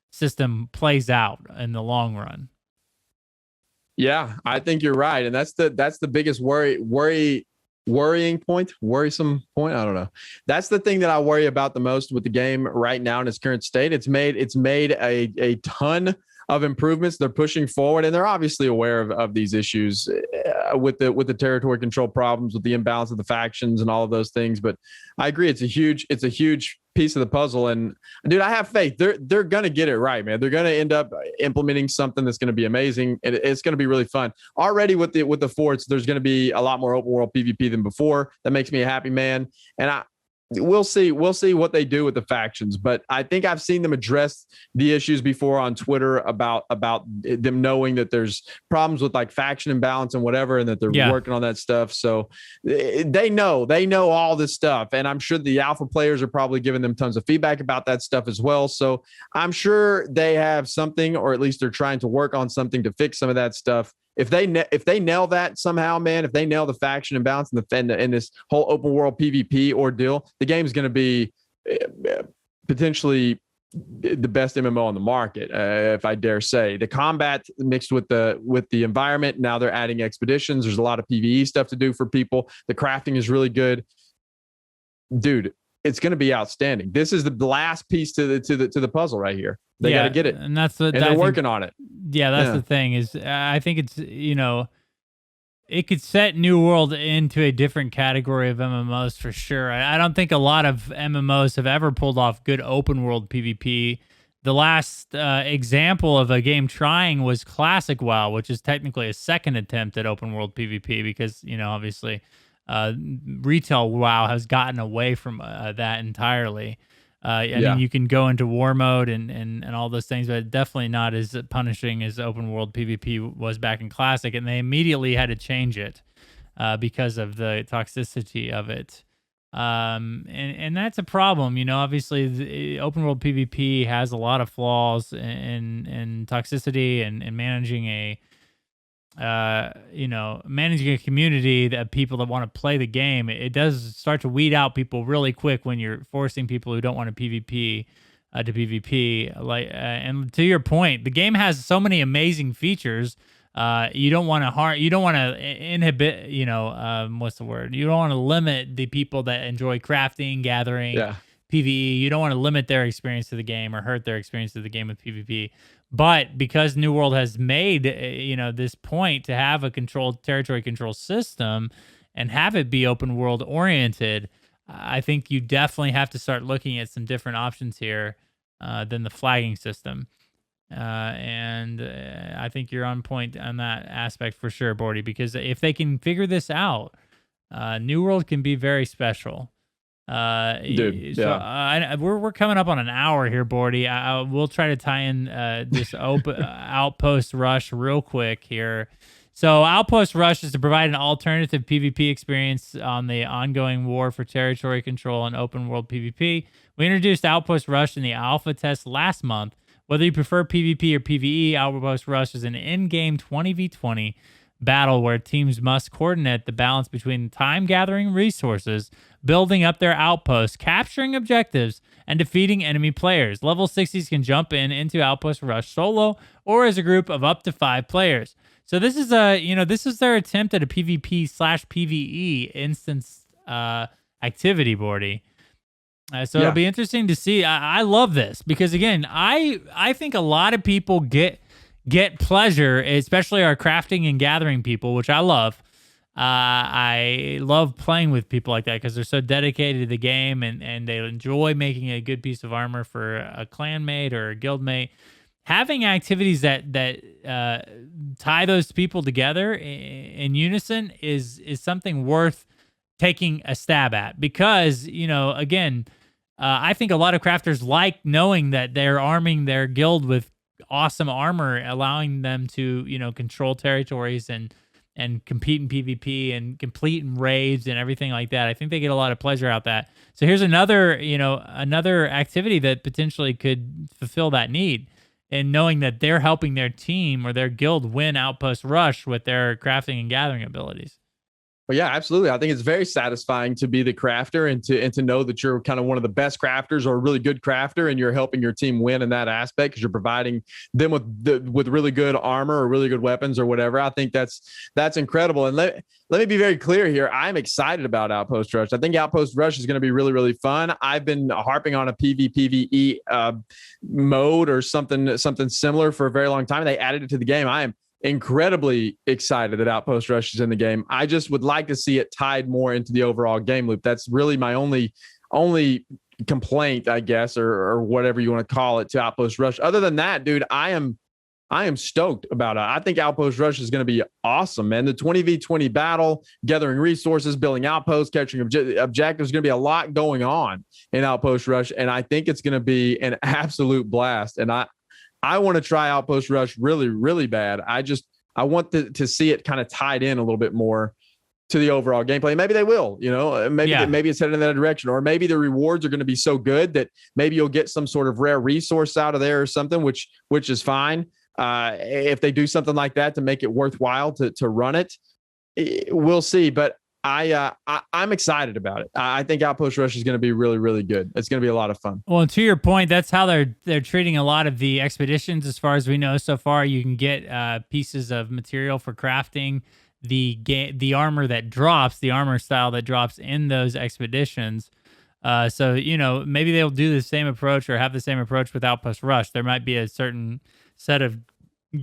B: system plays out in the long run.
C: Yeah, I think you're right, and that's the biggest worrisome point. I don't know. That's the thing that I worry about the most with the game right now in its current state. It's made a ton of improvements. They're pushing forward, and they're obviously aware of these issues with the territory control problems, with the imbalance of the factions and all of those things. But I agree, it's a huge piece of the puzzle. And dude, I have faith. They're gonna get it right, man. They're gonna end up implementing something that's gonna be amazing. It's gonna be really fun. Already with the forts, there's gonna be a lot more open world PvP than before. That makes me a happy man. And we'll see what they do with the factions, but I think I've seen them address the issues before on Twitter about them knowing that there's problems with like faction imbalance and whatever, and that they're working on that stuff. So they know all this stuff, and I'm sure the alpha players are probably giving them tons of feedback about that stuff as well. So I'm sure they have something, or at least they're trying to work on something to fix some of that stuff. If they nail that somehow, man, if they nail the faction imbalance and this whole open world PvP ordeal, the game is going to be potentially the best MMO on the market, if I dare say. The combat mixed with the environment. Now they're adding expeditions. There's a lot of PvE stuff to do for people. The crafting is really good, dude. It's going to be outstanding. This is the last piece to the puzzle right here. They got to get it,
B: and
C: they're working on it.
B: Yeah, that's the thing is, I think it's, it could set New World into a different category of MMOs for sure. I don't think a lot of MMOs have ever pulled off good open world PvP. The last example of a game trying was Classic WoW, which is technically a second attempt at open world PvP because, obviously retail WoW has gotten away from that entirely. I mean, you can go into war mode and all those things, but definitely not as punishing as open world PvP was back in Classic. And they immediately had to change it because of the toxicity of it. And that's a problem. Obviously the open world PvP has a lot of flaws and toxicity and managing managing a community that people that want to play the game. It does start to weed out people really quick when you're forcing people who don't want to PvP to PvP. And to your point, the game has so many amazing features. You don't want to inhibit, what's the word? You don't want to limit the people that enjoy crafting, gathering, PvE. You don't want to limit their experience to the game or hurt their experience to the game with PvP. But because New World has made, this point to have a controlled territory control system and have it be open world oriented, I think you definitely have to start looking at some different options here than the flagging system. And I think you're on point on that aspect for sure, Bordy, because if they can figure this out, New World can be very special.
C: Dude,
B: we're coming up on an hour here, Bordy. We'll try to tie in this Outpost Rush real quick here. So Outpost Rush is to provide an alternative PvP experience on the ongoing war for territory control and open world PvP. We introduced Outpost Rush in the alpha test last month. Whether you prefer PvP or PvE, Outpost Rush is an in-game 20v20 battle where teams must coordinate the balance between time gathering resources, building up their outposts, capturing objectives, and defeating enemy players. Level 60s can jump into Outpost Rush solo or as a group of up to 5 players. So this is their attempt at a PvP/PvE instance activity, Bordy. So it'll be interesting to see. I love this because again, I think a lot of people get pleasure, especially our crafting and gathering people, which I love. I love playing with people like that because they're so dedicated to the game and they enjoy making a good piece of armor for a clan mate or a guild mate. Having activities that tie those people together in unison is something worth taking a stab at because, again, I think a lot of crafters like knowing that they're arming their guild with awesome armor, allowing them to, control territories and compete in PvP and complete in raids and everything like that. I think they get a lot of pleasure out of that. So here's another activity that potentially could fulfill that need. And knowing that they're helping their team or their guild win Outpost Rush with their crafting and gathering abilities.
C: Well, yeah, absolutely. I think it's very satisfying to be the crafter and to know that you're kind of one of the best crafters or a really good crafter, and you're helping your team win in that aspect because you're providing them with really good armor or really good weapons or whatever. I think that's incredible. And let me be very clear here. I'm excited about Outpost Rush. I think Outpost Rush is going to be really, really fun. I've been harping on a PvPvE mode or something similar for a very long time. They added it to the game. I am incredibly excited that Outpost Rush is in the game. I just would like to see it tied more into the overall game loop. That's really my only complaint, I guess, or whatever you want to call it, to Outpost Rush. Other than that, dude, I am I am stoked about it. I think Outpost Rush is going to be awesome, man. The 20v20 battle, gathering resources, building outposts, catching objectives, is going to be a lot going on in Outpost Rush, and I think it's going to be an absolute blast. And I want to try Outpost Rush really, really bad. I want to see it kind of tied in a little bit more to the overall gameplay. Maybe they will, maybe it's headed in that direction, or maybe the rewards are going to be so good that maybe you'll get some sort of rare resource out of there or something, which is fine. If they do something like that to make it worthwhile to run it, we'll see. But I'm excited about it. I think Outpost Rush is going to be really, really good. It's going to be a lot of fun.
B: Well, and to your point, that's how they're treating a lot of the expeditions. As far as we know so far, you can get pieces of material for crafting the armor that drops, the armor style that drops in those expeditions. So, maybe they'll do the same approach or have the same approach with Outpost Rush. There might be a certain set of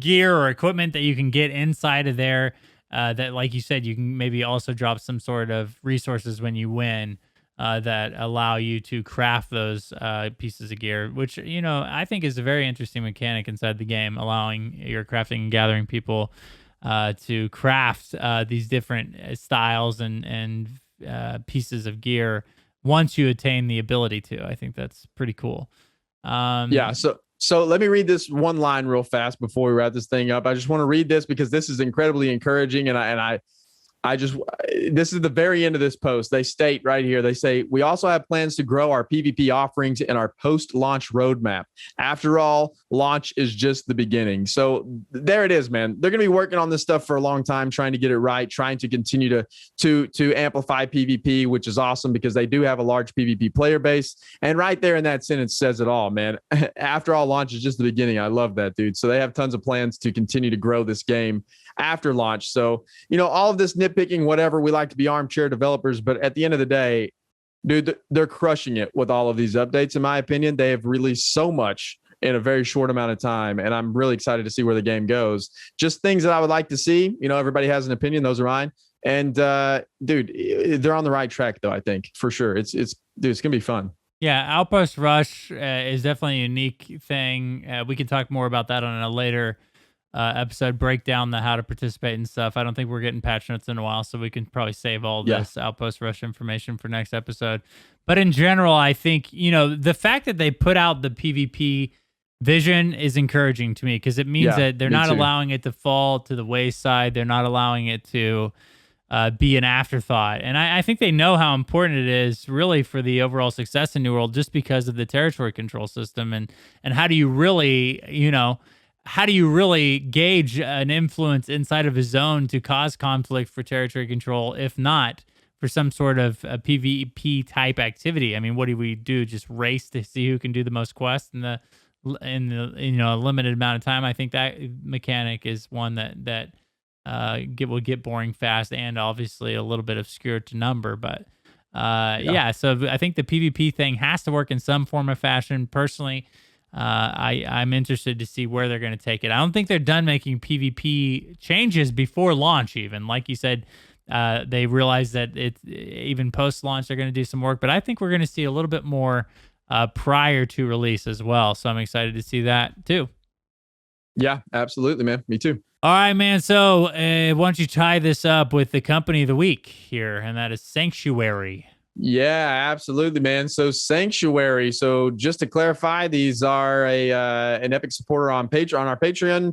B: gear or equipment that you can get inside of there that, like you said, you can maybe also drop some sort of resources when you win that allow you to craft those pieces of gear, which, I think is a very interesting mechanic inside the game, allowing your crafting and gathering people to craft these different styles and pieces of gear once you attain the ability to. I think that's pretty cool.
C: So let me read this one line real fast before we wrap this thing up. I just want to read this because this is incredibly encouraging, and I just, this is the very end of this post. They state right here, they say, we also have plans to grow our PvP offerings in our post-launch roadmap. After all, launch is just the beginning. So there it is, man. They're going to be working on this stuff for a long time, trying to get it right, trying to continue to amplify PvP, which is awesome because they do have a large PvP player base. And right there in that sentence says it all, man. After all, launch is just the beginning. I love that, dude. So they have tons of plans to continue to grow this game after launch. So, all of this nitpicking, whatever, we like to be armchair developers, but at the end of the day, dude, they're crushing it with all of these updates. In my opinion, they have released so much in a very short amount of time, and I'm really excited to see where the game goes. Just things that I would like to see. Everybody has an opinion. Those are mine. And dude, they're on the right track, though. I think for sure. It's gonna be fun.
B: Yeah, Outpost Rush is definitely a unique thing. We can talk more about that on a later episode, break down the how to participate and stuff. I don't think we're getting patch notes in a while, so we can probably save all this Outpost Rush information for next episode. But in general, I think, the fact that they put out the PvP vision is encouraging to me because it means that they're not allowing it to fall to the wayside. They're not allowing it to be an afterthought. And I think they know how important it is really for the overall success in New World just because of the territory control system. And how do you really, how do you really gauge an influence inside of a zone to cause conflict for territory control, if not for some sort of a PvP type activity? I mean, what do we do? Just race to see who can do the most quests in the limited amount of time? I think that mechanic is one that will get boring fast and obviously a little bit obscure to number. But so I think the PvP thing has to work in some form of fashion. Personally, I'm interested to see where they're going to take it. I don't think they're done making PvP changes before launch. Even like you said, they realize that even post-launch they're going to do some work. But I think we're going to see a little bit more prior to release as well. So I'm excited to see that too.
C: Yeah, absolutely, man. Me too.
B: All right, man. So why don't you tie this up with the company of the week here, and that is Sanctuary.
C: Yeah, absolutely, man. So Sanctuary. So just to clarify, these are an Epic supporter on our Patreon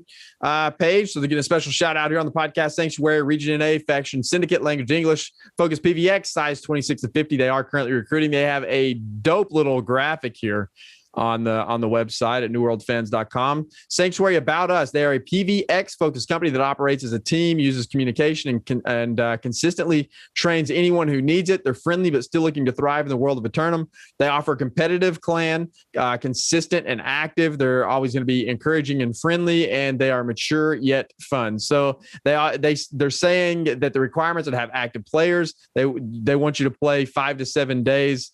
C: page. So they're getting a special shout out here on the podcast. Sanctuary, Region A, Faction Syndicate, Language English, Focus PVX, size 26 to 50. They are currently recruiting. They have a dope little graphic here on the website at newworldfans.com. Sanctuary, about us. They are a PvX focused company that operates as a team, uses communication and consistently trains anyone who needs it. They're friendly but still looking to thrive in the world of Eternum. They offer a competitive clan, consistent and active. They're always going to be encouraging and friendly, and they are mature yet fun. So they're saying that the requirements would have active players. They want you to play 5 to 7 days.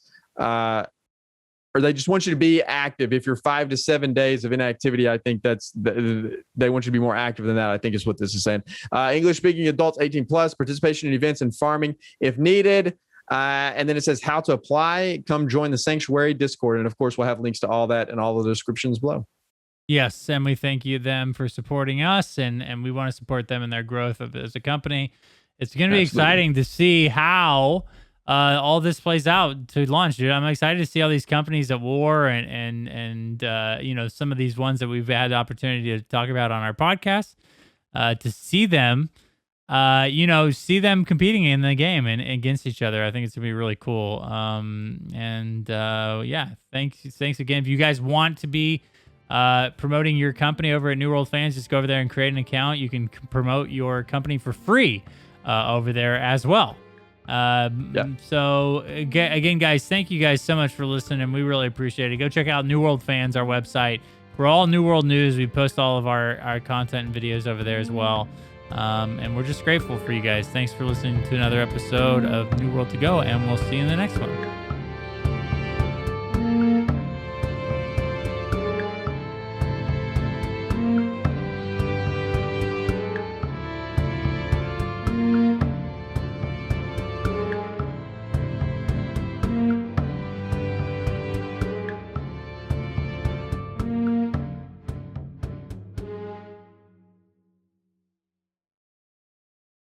C: Or they just want you to be active. If you're 5 to 7 days of inactivity, I think they want you to be more active than that, I think is what this is saying. English speaking adults 18 plus, participation in events and farming if needed. And then it says how to apply. Come join the Sanctuary Discord. And of course, we'll have links to all that and all the descriptions below.
B: Yes, and we thank them for supporting us, and we want to support them in their growth as a company. It's going to be exciting to see how all this plays out to launch, dude. I'm excited to see all these companies at war and some of these ones that we've had the opportunity to talk about on our podcast, to see them, see them competing in the game and against each other. I think it's gonna be really cool. Thanks again. If you guys want to be promoting your company over at New World Fans, just go over there and create an account. You can promote your company for free over there as well. So again, guys, thank you guys so much for listening, and we really appreciate it. Go check out New World Fans, our website. We're all New World news. We post all of our content and videos over there as well. And we're just grateful for you guys. Thanks for listening to another episode of New World to Go, and we'll see you in the next one.